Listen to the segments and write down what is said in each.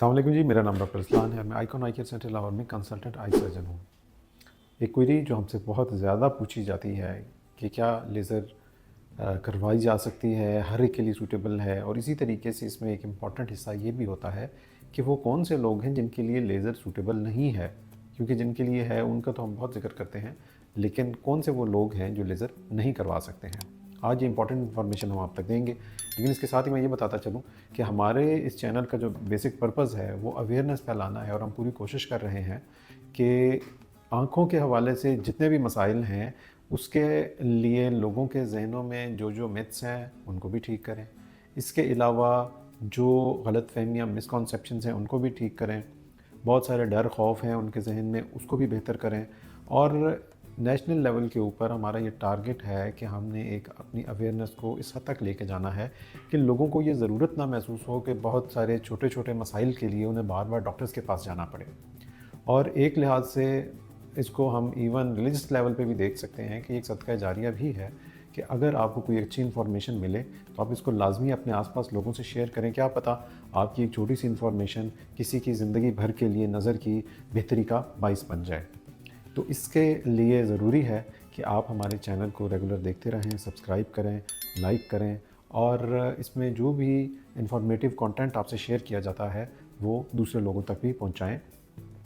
अस्सलाम वालेकुम जी, मेरा नाम डॉक्टर इस्लान है। मैं आइकॉन आई केयर सेंटर लाहौर में कंसल्टेंट आई सर्जन हूँ। एक क्वेरी जो हमसे बहुत ज़्यादा पूछी जाती है कि क्या लेज़र करवाई जा सकती है, हर एक के लिए सूटेबल है, और इसी तरीके से इसमें एक इम्पॉर्टेंट हिस्सा ये भी होता है कि वो कौन से लोग हैं जिनके लिए लेज़र सूटेबल नहीं है। क्योंकि जिनके लिए है उनका तो हम बहुत जिक्र करते हैं, लेकिन कौन से वो लोग हैं जो लेज़र नहीं करवा सकते हैं। आज ये इंपॉर्टेंट इन्फॉर्मेशन हम आप तक देंगे, लेकिन इसके साथ ही मैं ये बताता चलूँ कि हमारे इस चैनल का जो बेसिक पर्पज़ है वो अवेयरनेस फैलाना है, और हम पूरी कोशिश कर रहे हैं कि आँखों के हवाले से जितने भी मसाइल हैं उसके लिए लोगों के ज़हनों में जो जो मिथ्स हैं उनको भी ठीक करें। इसके अलावा जो गलतफ़हमियाँ, मिसकॉन्सेप्शंस हैं उनको भी ठीक करें। बहुत सारे डर खौफ हैं उनके ज़हन में, उसको भी बेहतर करें। और नेशनल लेवल के ऊपर हमारा ये टारगेट है कि हमने एक अपनी अवेयरनेस को इस हद तक लेके जाना है कि लोगों को ये ज़रूरत ना महसूस हो कि बहुत सारे छोटे छोटे मसाइल के लिए उन्हें बार बार डॉक्टर्स के पास जाना पड़े। और एक लिहाज से इसको हम इवन रिलीजियस लेवल पे भी देख सकते हैं कि एक सदका जारिया भी है कि अगर आपको कोई अच्छी इन्फॉर्मेशन मिले तो आप इसको लाजमी अपने आसपास लोगों से शेयर करें। क्या पता आपकी एक छोटी सी इन्फॉर्मेशन किसी की ज़िंदगी भर के लिए नज़र की बेहतरी का बाइस बन जाए। तो इसके लिए ज़रूरी है कि आप हमारे चैनल को रेगुलर देखते रहें, सब्सक्राइब करें, लाइक करें, और इसमें जो भी इंफॉर्मेटिव कंटेंट आपसे शेयर किया जाता है वो दूसरे लोगों तक भी पहुंचाएं।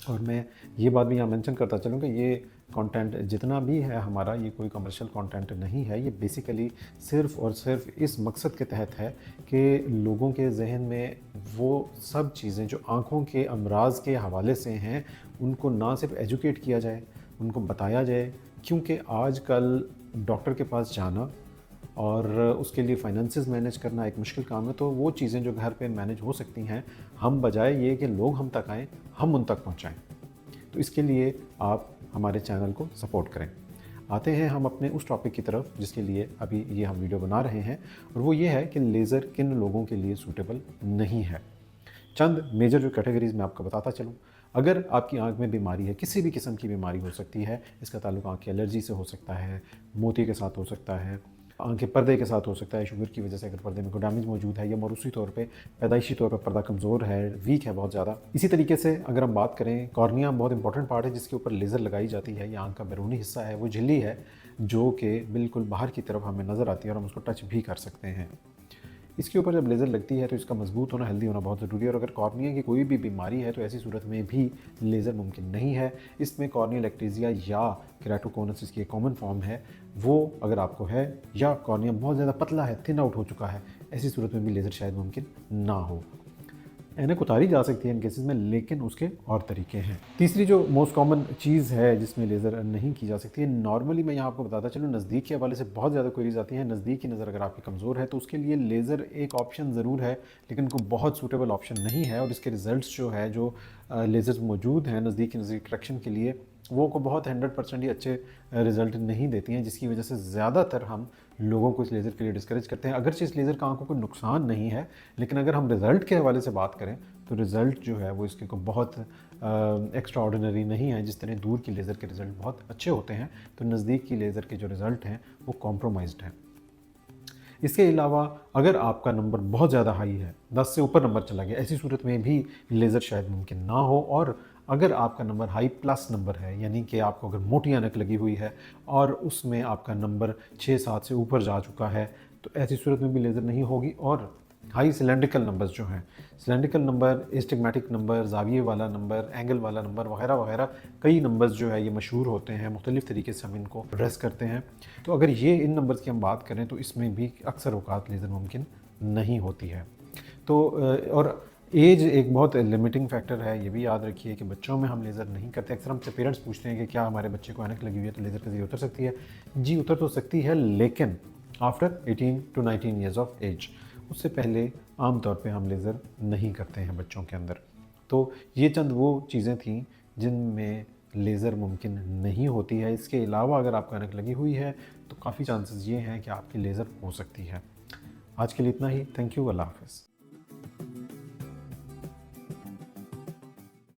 और मैं ये बात भी यहाँ मेंशन करता चलूँ कि ये कंटेंट जितना भी है हमारा, ये कोई कमर्शियल कंटेंट नहीं है। ये बेसिकली सिर्फ़ और सिर्फ इस मकसद के तहत है कि लोगों के जहन में वो सब चीज़ें जो आँखों के अमराज के हवाले से हैं उनको ना सिर्फ एजुकेट किया जाए, उनको बताया जाए। क्योंकि आजकल डॉक्टर के पास जाना और उसके लिए फाइनेंसेस मैनेज करना एक मुश्किल काम है। तो वो चीज़ें जो घर पे मैनेज हो सकती हैं, हम बजाय ये कि लोग हम तक आएँ, हम उन तक पहुँचाएँ। तो इसके लिए आप हमारे चैनल को सपोर्ट करें। आते हैं हम अपने उस टॉपिक की तरफ जिसके लिए अभी ये हम वीडियो बना रहे हैं, और वो ये है कि लेज़र किन लोगों के लिए सूटेबल नहीं है। चंद मेजर जो कैटेगरीज़ मैं आपको बताता चलूँ। अगर आपकी आँख में बीमारी है, किसी भी किस्म की बीमारी हो सकती है, इसका ताल्लुक आँख की एलर्जी से हो सकता है, मोती के साथ हो सकता है, आँख के पर्दे के साथ हो सकता है। शुगर की वजह से अगर पर्दे में कोई डैमेज मौजूद है, या मौरूसी तौर पे पैदाइशी तौर पर पर्दा कमज़ोर है, वीक है बहुत ज़्यादा। इसी तरीके से अगर हम बात करें, कॉर्निया बहुत इंपॉर्टेंट पार्ट है जिसके ऊपर लेज़र लगाई जाती है। ये आँख का बैरूनी हिस्सा है, वो झिल्ली है जो कि बिल्कुल बाहर की तरफ हमें नज़र आती है और हम उसको टच भी कर सकते हैं। इसके ऊपर जब लेज़र लगती है तो इसका मजबूत होना, हेल्दी होना बहुत ज़रूरी है। और अगर कॉर्निया की कोई भी बीमारी है तो ऐसी सूरत में भी लेज़र मुमकिन नहीं है। इसमें कॉर्नियल एक्टेजिया या केराटोकोनस, इसकी एक कॉमन फॉर्म है, वो अगर आपको है, या कॉर्निया बहुत ज़्यादा पतला है, थिन आउट हो चुका है, ऐसी सूरत में भी लेज़र शायद मुमकिन ना हो। ऐनक उतारी जा सकती है इन केसेस में, लेकिन उसके और तरीके हैं। तीसरी जो मोस्ट कॉमन चीज़ है जिसमें लेज़र नहीं की जा सकती है, नॉर्मली मैं यहाँ आपको बताता चलूँ, नज़दीक के हवाले से बहुत ज़्यादा क्वेरीज आती हैं। नज़दीक की नज़र अगर आपकी कमज़ोर है तो उसके लिए लेज़र एक ऑप्शन ज़रूर है, लेकिन कोई बहुत सूटेबल ऑप्शन नहीं है। और इसके रिज़ल्ट जो है, जो लेज़र्स मौजूद हैं नज़दीक की नज़र करेक्शन के लिए, वो को बहुत 100% ही अच्छे रिज़ल्ट नहीं देती हैं, जिसकी वजह से ज़्यादातर हम लोगों को इस लेज़र के लिए डिस्करेज करते हैं। अगरचे इस लेज़र का आंखों को नुकसान नहीं है, लेकिन अगर हम रिज़ल्ट के हवाले से बात करें तो रिज़ल्ट जो है वो इसके को बहुत एक्स्ट्रा ऑर्डिनरी नहीं है। जिस तरह दूर की लेज़र के रिज़ल्ट बहुत अच्छे होते हैं, तो नज़दीक की लेज़र के जो रिज़ल्ट हैं वो कॉम्प्रोमाइज़्ड हैं। इसके अलावा अगर आपका नंबर बहुत ज़्यादा हाई है, 10 से ऊपर नंबर चला गया, ऐसी सूरत में भी लेज़र शायद मुमकिन ना हो। और अगर आपका नंबर हाई प्लस नंबर है, यानी कि आपको अगर मोटी ऐनक लगी हुई है और उसमें आपका नंबर 6-7 से ऊपर जा चुका है, तो ऐसी सूरत में भी लेज़र नहीं होगी। और हाई सिलेंड्रिकल नंबर्स जो हैं, सिलेंड्रिकल नंबर, एस्टिग्मेटिक नंबर, ज़ाविये वाला नंबर, एंगल वाला नंबर वगैरह वगैरह, कई नंबर्स जो है ये मशहूर होते हैं, मुख्तलिफ़ तरीके से हम इनको एड्रेस करते हैं। तो अगर ये इन नंबर्स की हम बात करें तो इसमें भी अक्सर औक़ात लेज़र मुमकिन नहीं होती है। तो और एज एक बहुत लिमिटिंग फैक्टर है, ये भी याद रखिए कि बच्चों में हम लेज़र नहीं करते। अक्सर हमसे पेरेंट्स पूछते हैं कि क्या हमारे बच्चे को ऐनक लगी हुई है तो लेज़र के ज़रिए उतर सकती है? जी, उतर तो सकती है, लेकिन after 18 to 19 years of age. उससे पहले आम तौर पे हम लेज़र नहीं करते हैं बच्चों के अंदर। तो ये चंद वो चीज़ें थीं जिनमें लेज़र मुमकिन नहीं होती है। इसके अलावा अगर आपको ऐनक लगी हुई है तो काफ़ी चांसेस ये हैं कि आपकी लेज़र हो सकती है। आज के लिए इतना ही। Thank you. अल्लाह हाफ़िज़।